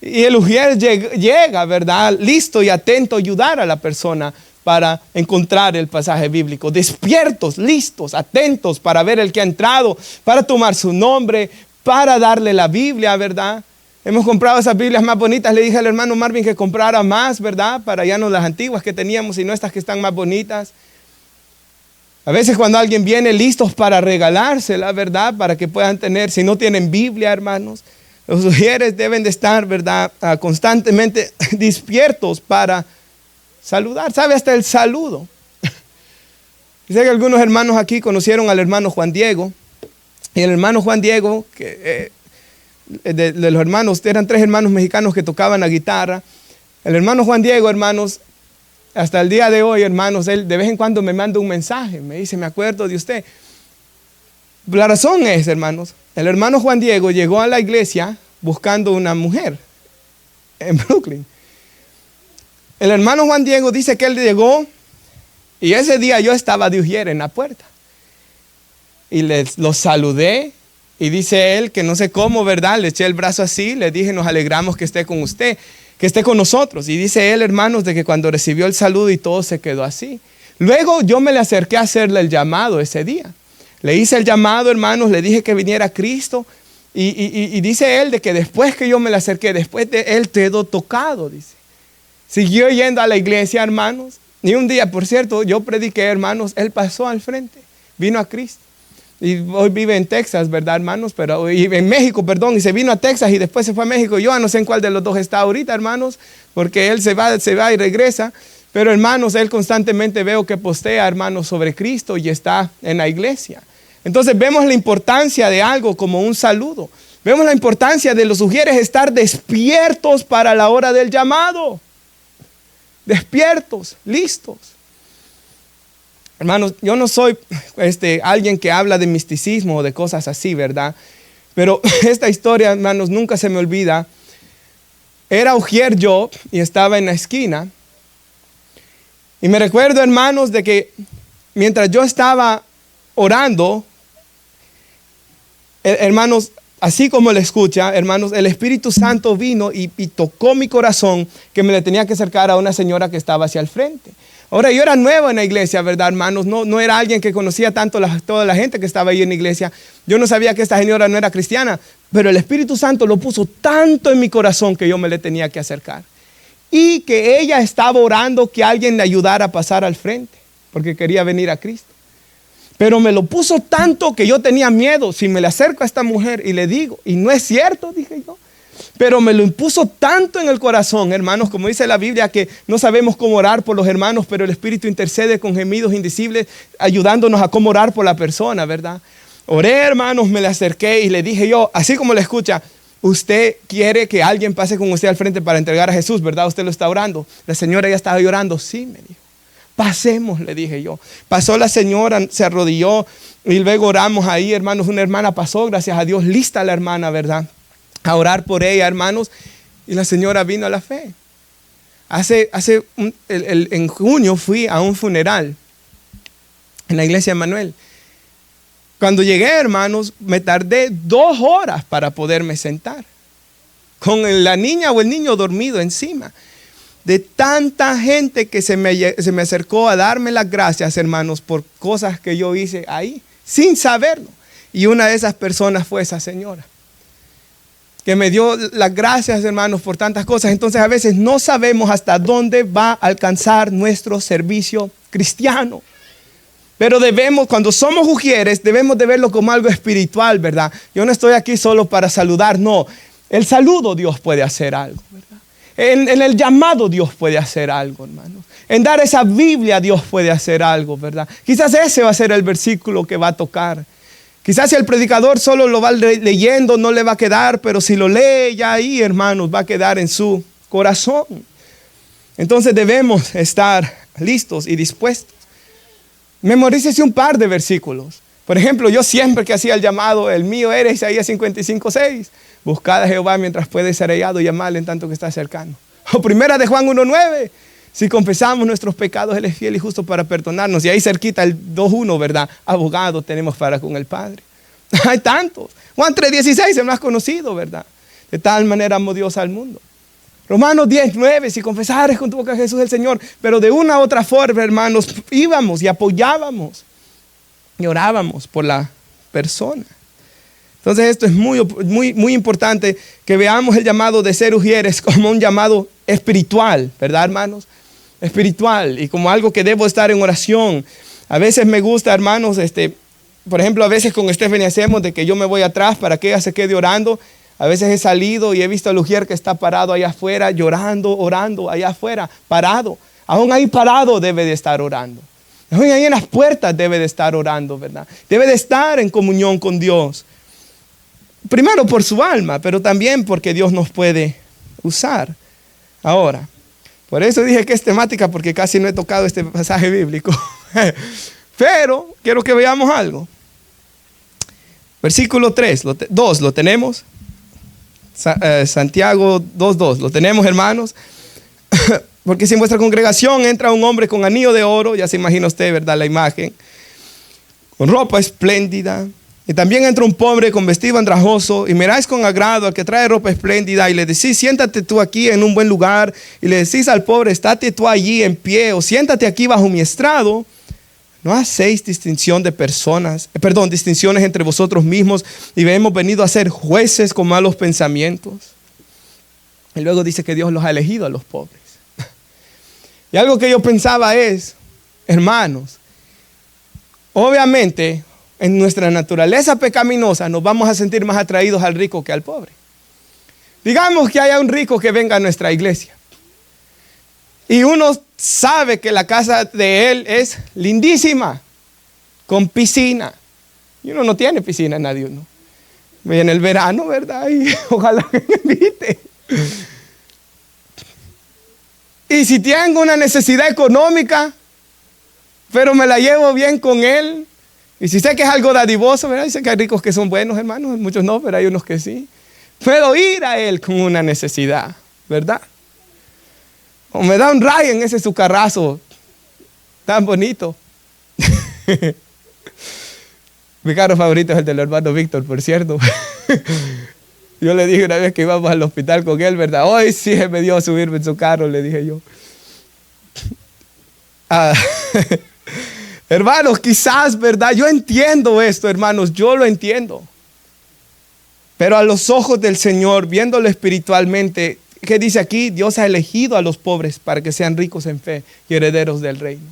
Y el ujier llega, ¿verdad? Listo y atento a ayudar a la persona para encontrar el pasaje bíblico. Despiertos, listos, atentos para ver el que ha entrado, para tomar su nombre, para darle la Biblia, ¿verdad? Hemos comprado esas Biblias más bonitas. Le dije al hermano Marvin que comprara más, ¿verdad? Para ya no las antiguas que teníamos, sino estas que están más bonitas. A veces cuando alguien viene listos para regalársela, ¿verdad? Para que puedan tener, si no tienen Biblia, hermanos, los sugieres deben de estar, ¿verdad? Constantemente despiertos para saludar. ¿Sabe? Hasta el saludo. Sé que algunos hermanos aquí conocieron al hermano Juan Diego. Y el hermano Juan Diego, que de los hermanos, eran 3 hermanos mexicanos que tocaban la guitarra. El hermano Juan Diego, hermanos, hasta el día de hoy, hermanos, él de vez en cuando me manda un mensaje, me dice, me acuerdo de usted. La razón es, hermanos, el hermano Juan Diego llegó a la iglesia buscando una mujer en Brooklyn. El hermano Juan Diego dice que él llegó y ese día yo estaba de ujier en la puerta. y los saludé. Y dice él que no sé cómo, ¿verdad? Le eché el brazo así, le dije, nos alegramos que esté con usted, que esté con nosotros. Y dice él, hermanos, de que cuando recibió el saludo y todo se quedó así. Luego yo me le acerqué a hacerle el llamado ese día. Le hice el llamado, hermanos, le dije que viniera a Cristo. Y dice él de que después que yo me le acerqué, después de él quedó tocado, dice. Siguió yendo a la iglesia, hermanos. Y un día, por cierto, yo prediqué, hermanos, él pasó al frente, vino a Cristo. Y hoy vive en Texas, ¿verdad, hermanos? Pero en México, perdón, y se vino a Texas y después se fue a México. Yo no sé en cuál de los dos está ahorita, hermanos, porque él se va y regresa. Pero, hermanos, él constantemente veo que postea, hermanos, sobre Cristo y está en la iglesia. Entonces vemos la importancia de algo como un saludo. Vemos la importancia de los ujieres estar despiertos para la hora del llamado. Despiertos, listos. Hermanos, yo no soy alguien que habla de misticismo o de cosas así, ¿verdad? Pero esta historia, hermanos, nunca se me olvida. Era ujier yo y estaba en la esquina. Y me recuerdo, hermanos, de que mientras yo estaba orando, hermanos, así como le escucha, hermanos, el Espíritu Santo vino y tocó mi corazón que me le tenía que acercar a una señora que estaba hacia el frente. Ahora, yo era nuevo en la iglesia, ¿verdad, hermanos? No era alguien que conocía tanto toda la gente que estaba ahí en la iglesia. Yo no sabía que esta señora no era cristiana, pero el Espíritu Santo lo puso tanto en mi corazón que yo me le tenía que acercar. Y que ella estaba orando que alguien le ayudara a pasar al frente, porque quería venir a Cristo. Pero me lo puso tanto que yo tenía miedo. Si me le acerco a esta mujer y le digo, y no es cierto, dije yo. Pero me lo impuso tanto en el corazón, hermanos, como dice la Biblia, que no sabemos cómo orar por los hermanos, pero el Espíritu intercede con gemidos indecibles, ayudándonos a cómo orar por la persona, ¿verdad? Oré, hermanos, me le acerqué y le dije yo, así como le escucha, usted quiere que alguien pase con usted al frente para entregar a Jesús, ¿verdad? Usted lo está orando. La señora ya estaba llorando. Sí, me dijo. Pasemos, le dije yo. Pasó la señora, se arrodilló y luego oramos ahí, hermanos. Una hermana pasó, gracias a Dios, lista la hermana, ¿verdad? A orar por ella, hermanos. Y la señora vino a la fe. En junio fui a un funeral en la iglesia de Manuel. Cuando llegué, hermanos, me tardé 2 horas para poderme sentar. Con la niña o el niño dormido encima. De tanta gente que se me acercó a darme las gracias, hermanos, por cosas que yo hice ahí, sin saberlo. Y una de esas personas fue esa señora, que me dio las gracias, hermanos, por tantas cosas. Entonces a veces no sabemos hasta dónde va a alcanzar nuestro servicio cristiano. Pero cuando somos ujieres, debemos de verlo como algo espiritual, ¿verdad? Yo no estoy aquí solo para saludar, no. El saludo Dios puede hacer algo, ¿verdad? En el llamado Dios puede hacer algo, hermanos. En dar esa Biblia Dios puede hacer algo, ¿verdad? Quizás ese va a ser el versículo que va a tocar. Quizás si el predicador solo lo va leyendo no le va a quedar, pero si lo lee ya ahí, hermanos, va a quedar en su corazón. Entonces debemos estar listos y dispuestos. Memorícese un par de versículos. Por ejemplo, yo siempre que hacía el llamado, el mío era Isaías 55:6. Buscad a Jehová mientras puede ser hallado y llamarle en tanto que está cercano. O primera de Juan 1:9. Si confesamos nuestros pecados, Él es fiel y justo para perdonarnos. Y ahí cerquita el 2:1, ¿verdad? Abogado tenemos para con el Padre. Hay tantos. Juan 3:16, el más conocido, ¿verdad? De tal manera amó Dios al mundo. Romanos 10:9, si confesares con tu boca a Jesús el Señor. Pero de una u otra forma, hermanos, íbamos y apoyábamos y orábamos por la persona. Entonces esto es muy importante que veamos el llamado de ser ujieres como un llamado espiritual, ¿verdad, hermanos? Espiritual y como algo que debo estar en oración. A veces me gusta, hermanos, por ejemplo, a veces con Stephanie hacemos de que yo me voy atrás para que ella se quede orando. A veces he salido y he visto al ujier que está parado allá afuera, llorando, orando, allá afuera, parado. Aún ahí parado debe de estar orando. Aún ahí en las puertas debe de estar orando, ¿verdad? Debe de estar en comunión con Dios. Primero por su alma, pero también porque Dios nos puede usar. Ahora, por eso dije que es temática, porque casi no he tocado este pasaje bíblico. Pero quiero que veamos algo. Versículo 2, ¿lo tenemos? Santiago 2:2, ¿lo tenemos, hermanos? Porque si en vuestra congregación entra un hombre con anillo de oro, ya se imagina usted, ¿verdad? La imagen. con ropa espléndida. Y también entra un pobre con vestido andrajoso, y miráis con agrado al que trae ropa espléndida, y le decís, siéntate tú aquí en un buen lugar, y le decís al pobre, estate tú allí en pie, o siéntate aquí bajo mi estrado. No hacéis distinciones entre vosotros mismos, y hemos venido a ser jueces con malos pensamientos. Y luego dice que Dios los ha elegido a los pobres. Y algo que yo pensaba es, hermanos, obviamente, en nuestra naturaleza pecaminosa nos vamos a sentir más atraídos al rico que al pobre. Digamos que haya un rico que venga a nuestra iglesia y uno sabe que la casa de él es lindísima, con piscina, y uno no tiene piscina, nadie uno. En el verano, ¿verdad? Y ojalá que me invite. Y si tengo una necesidad económica, pero me la llevo bien con él, y si sé que es algo dadivoso, ¿verdad? Sé que hay ricos que son buenos, hermanos, muchos no, pero hay unos que sí. Puedo ir a él con una necesidad, ¿verdad? O me da un rayo en ese su carrazo tan bonito. Mi carro favorito es el del hermano Víctor, por cierto. Yo le dije una vez que íbamos al hospital con él, ¿verdad? Hoy sí me dio a subirme en su carro, le dije yo. Hermanos, quizás, ¿verdad? Yo entiendo esto, hermanos, yo lo entiendo. Pero a los ojos del Señor, viéndolo espiritualmente, ¿qué dice aquí? Dios ha elegido a los pobres para que sean ricos en fe y herederos del reino.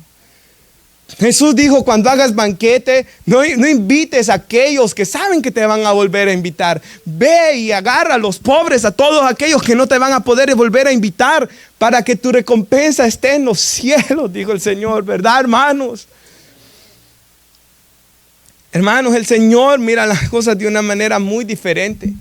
Jesús dijo, cuando hagas banquete, no invites a aquellos que saben que te van a volver a invitar. Ve y agarra a los pobres, a todos aquellos que no te van a poder volver a invitar, para que tu recompensa esté en los cielos, dijo el Señor, ¿verdad, hermanos? Hermanos, el Señor mira las cosas de una manera muy diferente.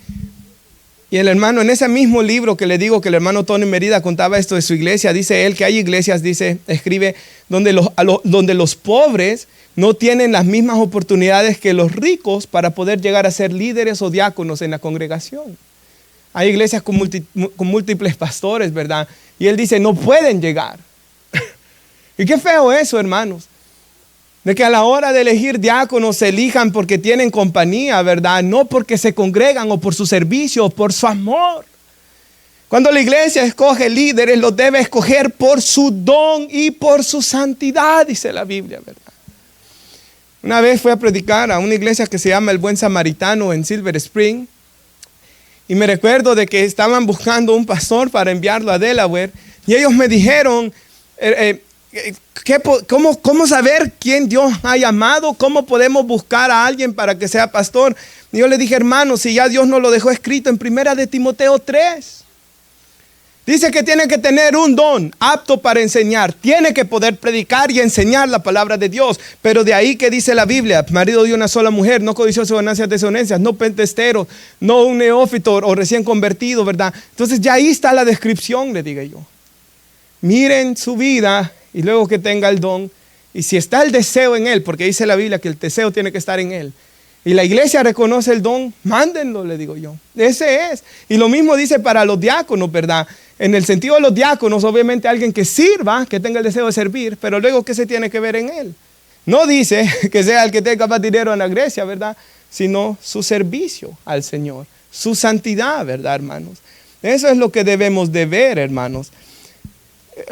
Y el hermano, en ese mismo libro que le digo que el hermano Tony Merida contaba esto de su iglesia, dice él que hay iglesias, escribe, donde los pobres no tienen las mismas oportunidades que los ricos para poder llegar a ser líderes o diáconos en la congregación. Hay iglesias con múltiples pastores, ¿verdad? Y él dice, no pueden llegar. Y qué feo eso, hermanos. De que a la hora de elegir diáconos se elijan porque tienen compañía, ¿verdad? No porque se congregan o por su servicio o por su amor. Cuando la iglesia escoge líderes, los debe escoger por su don y por su santidad, dice la Biblia, ¿verdad? Una vez fui a predicar a una iglesia que se llama El Buen Samaritano en Silver Spring. Y me recuerdo de que estaban buscando un pastor para enviarlo a Delaware. Y ellos me dijeron... ¿Cómo saber quién Dios ha llamado? ¿Cómo podemos buscar a alguien para que sea pastor? Y yo le dije, hermano, si ya Dios nos lo dejó escrito en 1 de Timoteo 3. Dice que tiene que tener un don apto para enseñar. Tiene que poder predicar y enseñar la palabra de Dios. Pero de ahí que dice la Biblia, marido de una sola mujer, no codicioso de ganancias deshonestas, no pentestero, no un neófito o recién convertido, ¿verdad? Entonces ya ahí está la descripción, le digo yo. Miren su vida y luego que tenga el don. Y si está el deseo en él, porque dice la Biblia que el deseo tiene que estar en él. Y la iglesia reconoce el don, mándenlo, le digo yo. Ese es. Y lo mismo dice para los diáconos, ¿verdad? En el sentido de los diáconos, obviamente alguien que sirva, que tenga el deseo de servir, pero luego ¿qué se tiene que ver en él? No dice que sea el que tenga más dinero en la iglesia, ¿verdad? Sino su servicio al Señor, su santidad, ¿verdad, hermanos? Eso es lo que debemos de ver, hermanos.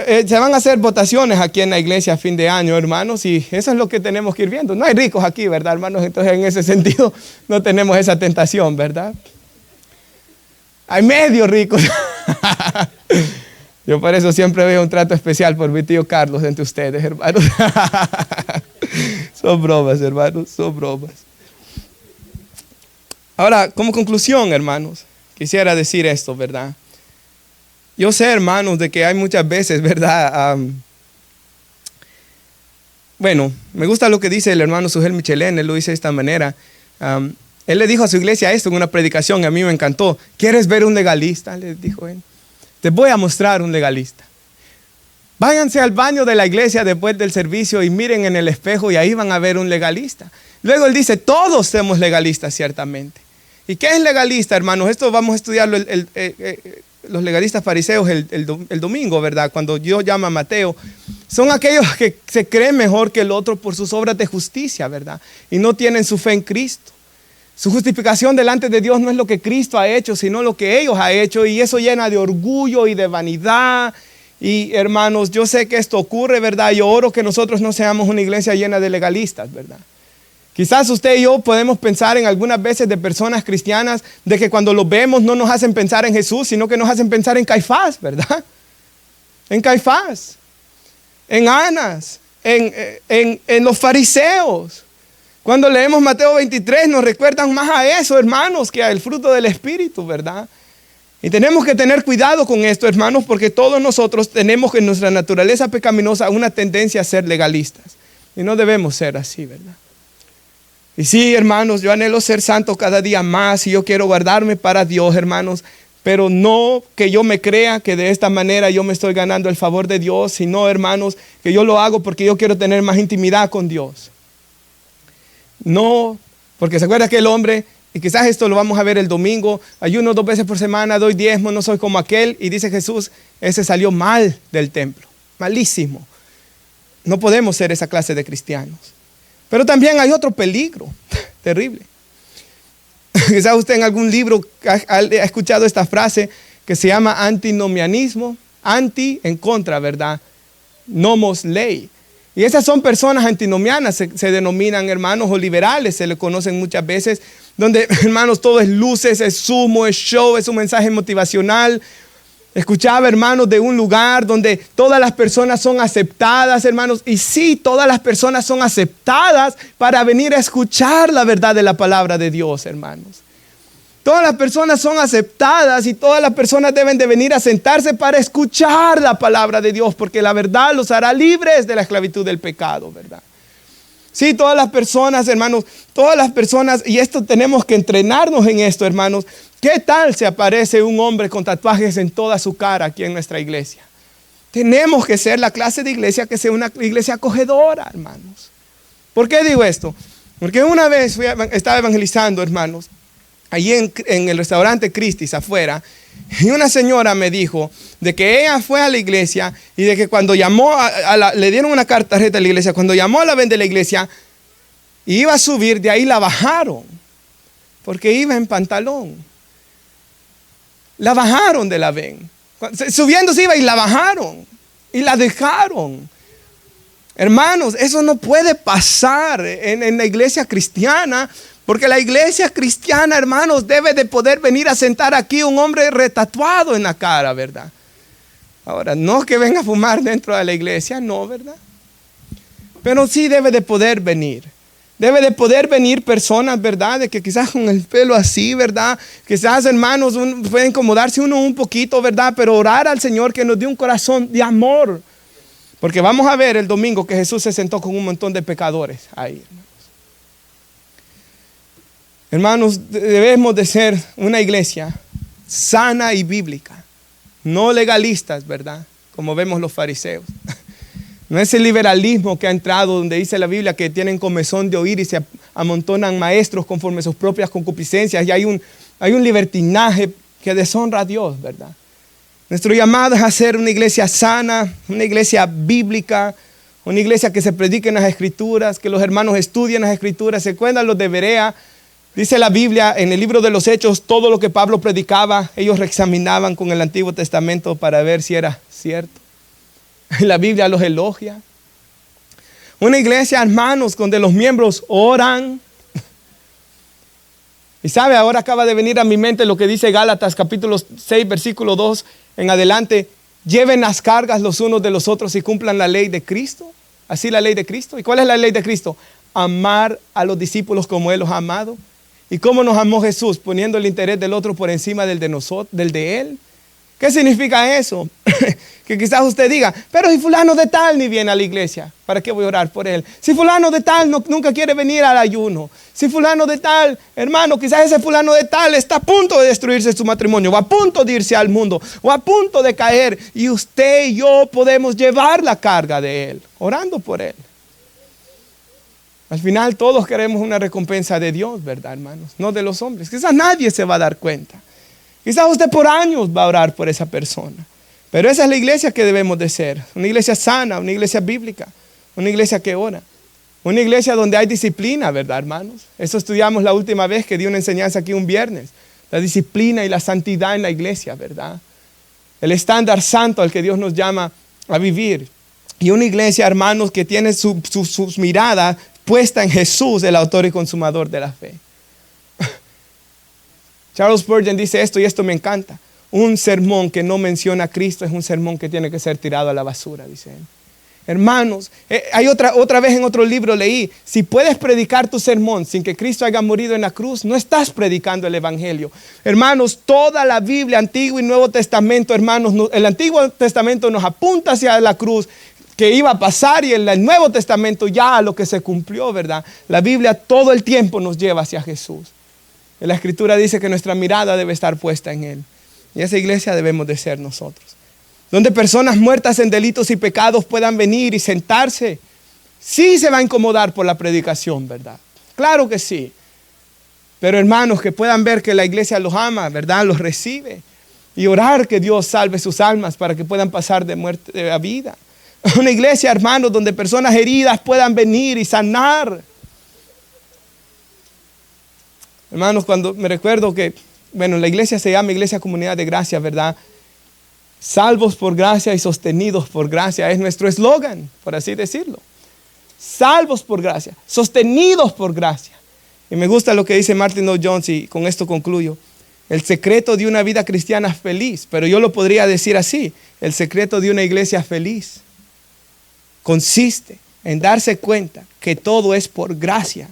Se van a hacer votaciones aquí en la iglesia a fin de año, hermanos, y eso es lo que tenemos que ir viendo. No hay ricos aquí, ¿verdad, hermanos? Entonces, en ese sentido, no tenemos esa tentación, ¿verdad? Hay medio ricos. Yo por eso siempre veo un trato especial por mi tío Carlos entre ustedes, hermanos. Son bromas, hermanos, son bromas. Ahora, como conclusión, hermanos, quisiera decir esto, ¿verdad? Yo sé, hermanos, de que hay muchas veces, ¿verdad? Bueno, me gusta lo que dice el hermano Sugel Michelén, él lo dice de esta manera. Él le dijo a su iglesia esto en una predicación y a mí me encantó. ¿Quieres ver un legalista? Le dijo él. Te voy a mostrar un legalista. Váyanse al baño de la iglesia después del servicio y miren en el espejo y ahí van a ver un legalista. Luego él dice, todos somos legalistas ciertamente. ¿Y qué es legalista, hermanos? Esto vamos a estudiarlo los legalistas fariseos el domingo, ¿verdad? Cuando Dios llama a Mateo. Son aquellos que se creen mejor que el otro por sus obras de justicia, ¿verdad? Y no tienen su fe en Cristo. Su justificación delante de Dios no es lo que Cristo ha hecho, sino lo que ellos han hecho. Y eso llena de orgullo y de vanidad. Y hermanos, yo sé que esto ocurre, ¿verdad? Yo oro que nosotros no seamos una iglesia llena de legalistas, ¿verdad? Quizás usted y yo podemos pensar en algunas veces de personas cristianas de que cuando los vemos no nos hacen pensar en Jesús, sino que nos hacen pensar en Caifás, ¿verdad? En Caifás, en Anas, en los fariseos. Cuando leemos Mateo 23 nos recuerdan más a eso, hermanos, que al fruto del Espíritu, ¿verdad? Y tenemos que tener cuidado con esto, hermanos, porque todos nosotros tenemos en nuestra naturaleza pecaminosa una tendencia a ser legalistas. Y no debemos ser así, ¿verdad? Y sí, hermanos, yo anhelo ser santo cada día más y yo quiero guardarme para Dios, hermanos. Pero no que yo me crea que de esta manera yo me estoy ganando el favor de Dios, sino, hermanos, que yo lo hago porque yo quiero tener más intimidad con Dios. No, porque se acuerda que el hombre, y quizás esto lo vamos a ver el domingo, ayuno 2 veces por semana, doy diezmo, no soy como aquel, y dice Jesús, ese salió mal del templo, malísimo. No podemos ser esa clase de cristianos. Pero también hay otro peligro terrible. Quizás usted en algún libro ha escuchado esta frase que se llama antinomianismo, anti en contra, ¿verdad? Nomos ley. Y esas son personas antinomianas, se denominan hermanos o liberales, se le conocen muchas veces, donde hermanos todo es luces, es humo, es show, es un mensaje motivacional. Escuchaba, hermanos, de un lugar donde todas las personas son aceptadas, hermanos, y sí, todas las personas son aceptadas para venir a escuchar la verdad de la palabra de Dios, hermanos. Todas las personas son aceptadas y todas las personas deben de venir a sentarse para escuchar la palabra de Dios, porque la verdad los hará libres de la esclavitud del pecado, ¿verdad? Sí, todas las personas, hermanos, todas las personas, y esto tenemos que entrenarnos en esto, hermanos. ¿Qué tal si aparece un hombre con tatuajes en toda su cara aquí en nuestra iglesia? Tenemos que ser la clase de iglesia que sea una iglesia acogedora, hermanos. ¿Por qué digo esto? Porque una vez estaba evangelizando, hermanos, allí en el restaurante Christie's afuera, y una señora me dijo de que ella fue a la iglesia y de que cuando llamó, le dieron una tarjeta a la iglesia, cuando llamó a la ven de la iglesia y iba a subir, de ahí la bajaron, porque iba en pantalón. La bajaron de la ven. Subiendo se iba y la bajaron y la dejaron. Hermanos, eso no puede pasar en la iglesia cristiana. Porque la iglesia cristiana, hermanos, debe de poder venir a sentar aquí un hombre retatuado en la cara, ¿verdad? Ahora, no que venga a fumar dentro de la iglesia, no, ¿verdad? Pero sí debe de poder venir. Debe de poder venir personas, ¿verdad? De que quizás con el pelo así, ¿verdad? Quizás, hermanos, puede incomodarse uno un poquito, ¿verdad? Pero orar al Señor que nos dé un corazón de amor. Porque vamos a ver el domingo que Jesús se sentó con un montón de pecadores ahí. Hermanos, debemos de ser una iglesia sana y bíblica, no legalistas, ¿verdad? Como vemos los fariseos. No es el liberalismo que ha entrado donde dice la Biblia que tienen comezón de oír y se amontonan maestros conforme a sus propias concupiscencias. Y hay un libertinaje que deshonra a Dios, ¿verdad? Nuestro llamado es a ser una iglesia sana, una iglesia bíblica, una iglesia que se prediquen las escrituras, que los hermanos estudien las escrituras. ¿Se acuerdan los de Berea? Dice la Biblia en el libro de los Hechos, todo lo que Pablo predicaba, ellos reexaminaban con el Antiguo Testamento para ver si era cierto. La Biblia los elogia. Una iglesia, hermanos, donde los miembros oran. Y sabe, ahora acaba de venir a mi mente lo que dice Gálatas capítulo 6, versículo 2 en adelante. Lleven las cargas los unos de los otros y cumplan la ley de Cristo. Así la ley de Cristo. ¿Y cuál es la ley de Cristo? Amar a los discípulos como Él los ha amado. ¿Y cómo nos amó Jesús? Poniendo el interés del otro por encima del de nosotros, del de Él. ¿Qué significa eso? Que quizás usted diga, pero si fulano de tal ni viene a la iglesia, ¿para qué voy a orar por él? Si fulano de tal nunca quiere venir al ayuno. Si fulano de tal, hermano, quizás ese fulano de tal está a punto de destruirse su matrimonio, o a punto de irse al mundo, o a punto de caer. Y usted y yo podemos llevar la carga de él, orando por él. Al final todos queremos una recompensa de Dios, ¿verdad, hermanos? No de los hombres. Quizás nadie se va a dar cuenta. Quizás usted por años va a orar por esa persona. Pero esa es la iglesia que debemos de ser. Una iglesia sana, una iglesia bíblica, una iglesia que ora. Una iglesia donde hay disciplina, ¿verdad, hermanos? Eso estudiamos la última vez que di una enseñanza aquí un viernes. La disciplina y la santidad en la iglesia, ¿verdad? El estándar santo al que Dios nos llama a vivir. Y una iglesia, hermanos, que tiene su mirada puesta en Jesús, el autor y consumador de la fe. Charles Spurgeon dice esto y esto me encanta. Un sermón que no menciona a Cristo es un sermón que tiene que ser tirado a la basura, dice él. Hermanos, hay otra vez en otro libro leí, si puedes predicar tu sermón sin que Cristo haya morido en la cruz, no estás predicando el evangelio. Hermanos, toda la Biblia, Antiguo y Nuevo Testamento, hermanos, el Antiguo Testamento nos apunta hacia la cruz que iba a pasar y el Nuevo Testamento ya a lo que se cumplió, ¿verdad? La Biblia todo el tiempo nos lleva hacia Jesús. La Escritura dice que nuestra mirada debe estar puesta en Él. Y esa iglesia debemos de ser nosotros. Donde personas muertas en delitos y pecados puedan venir y sentarse. Sí se va a incomodar por la predicación, ¿verdad? Claro que sí. Pero hermanos, que puedan ver que la iglesia los ama, ¿verdad? Los recibe. Y orar que Dios salve sus almas para que puedan pasar de muerte a vida. Una iglesia, hermanos, donde personas heridas puedan venir y sanar. Hermanos, cuando me recuerdo que, bueno, la iglesia se llama Iglesia Comunidad de Gracia, ¿verdad? Salvos por gracia y sostenidos por gracia es nuestro eslogan, por así decirlo. Salvos por gracia, sostenidos por gracia. Y me gusta lo que dice Martin Lloyd Jones y con esto concluyo. El secreto de una vida cristiana feliz, pero yo lo podría decir así, el secreto de una iglesia feliz consiste en darse cuenta que todo es por gracia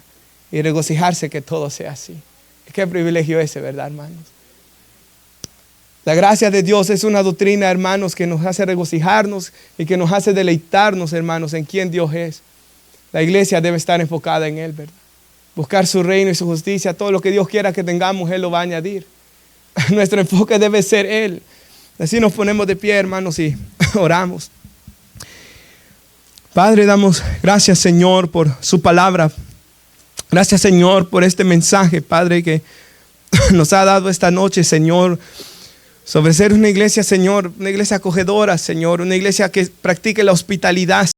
y regocijarse que todo sea así. Qué privilegio ese, ¿verdad, hermanos? La gracia de Dios es una doctrina, hermanos, que nos hace regocijarnos y que nos hace deleitarnos, hermanos, en quién Dios es. La iglesia debe estar enfocada en Él, ¿verdad? Buscar su reino y su justicia. Todo lo que Dios quiera que tengamos, Él lo va a añadir. Nuestro enfoque debe ser Él. Así nos ponemos de pie, hermanos, y oramos. Padre, damos gracias, Señor, por su palabra. Gracias, Señor, por este mensaje, Padre, que nos ha dado esta noche, Señor, sobre ser una iglesia, Señor, una iglesia acogedora, Señor, una iglesia que practique la hospitalidad,